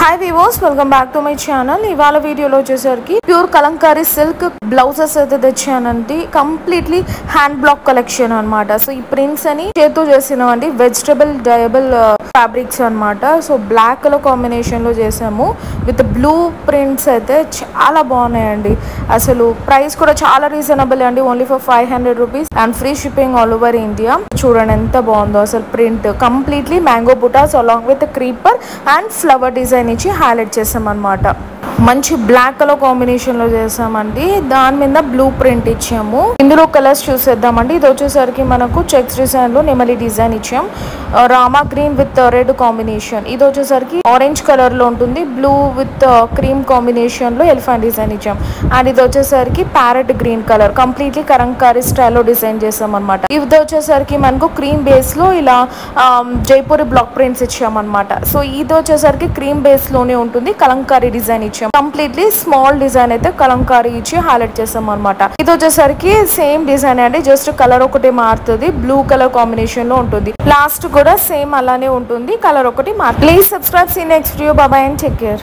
Hi వివోస్, welcome back to my channel. ఇవాళ వీడియోలో వచ్చేసరికి ప్యూర్ కలంకారీ సిల్క్ బ్లౌజెస్ అయితే తెచ్చానండి. కంప్లీట్లీ హ్యాండ్ బ్లాక్ కలెక్షన్ అనమాట. సో ఈ ప్రింట్స్ అని చేతితో చేసినవండి, వెజిటబుల్ డయబుల్ ఫ్యాబ్రిక్స్ అనమాట. సో బ్లాక్ కలర్ కాంబినేషన్ లో చేసాము విత్ బ్లూ ప్రింట్స్. అయితే చాలా బాగున్నాయండి. అసలు ప్రైస్ కూడా చాలా రీజనబుల్ అండి, only for 500 rupees and free shipping all over India. చూడండి ఎంత బాగుందో అసలు ప్రింట్. కంప్లీట్లీ మ్యాంగో బుటాస్ along with creeper and flower design ఇచ్చి హైలైట్ చేసాం అనమాట. మంచి బ్లాక్ కలర్ కాంబినేషన్ లో చేసామండి. దాని మీద బ్లూ ప్రింట్ ఇచ్చాము. ఇందులో కలర్స్ చూసేద్దామండి. ఇది వచ్చేసరికి మనకు చెక్స్ డిజైన్ లో నెమలి డిజైన్ ఇచ్చాం. Rama green with red combination. ఇది వచ్చేసరికి ఆరెంజ్ కలర్ లో ఉంటుంది. బ్లూ విత్ క్రీమ్ కాంబినేషన్ లో ఎలిఫెంట్ డిజైన్ ఇచ్చాం. అండ్ ఇది వచ్చేసరికి parrot green colour, completely Kalamkari స్టైల్లో డిజైన్ చేసాం అనమాట. ఇది వచ్చేసరికి మనకు క్రీమ్ బేస్ లో ఇలా జైపూరి బ్లాక్ ప్రింట్స్ ఇచ్చామన్నమాట. సో ఇది వచ్చేసరికి క్రీమ్ బేస్ లోనే ఉంటుంది, కలంకారీ డిజైన్ ఇచ్చాం. కంప్లీట్లీ స్మాల్ డిజైన్ అయితే కలంకారీ ఇచ్చి హైలైట్ చేసాం అనమాట. ఇది వచ్చేసరికి సేమ్ డిజైన్ అండి, జస్ట్ కలర్ ఒకటి మారుతుంది. బ్లూ కలర్ కాంబినేషన్ లో ఉంటుంది. లాస్ట్ కూడా సేమ్ అలానే ఉంటుంది, కలర్ ఒకటి మారుతుంది. Please subscribe, see next video. Bye and take care.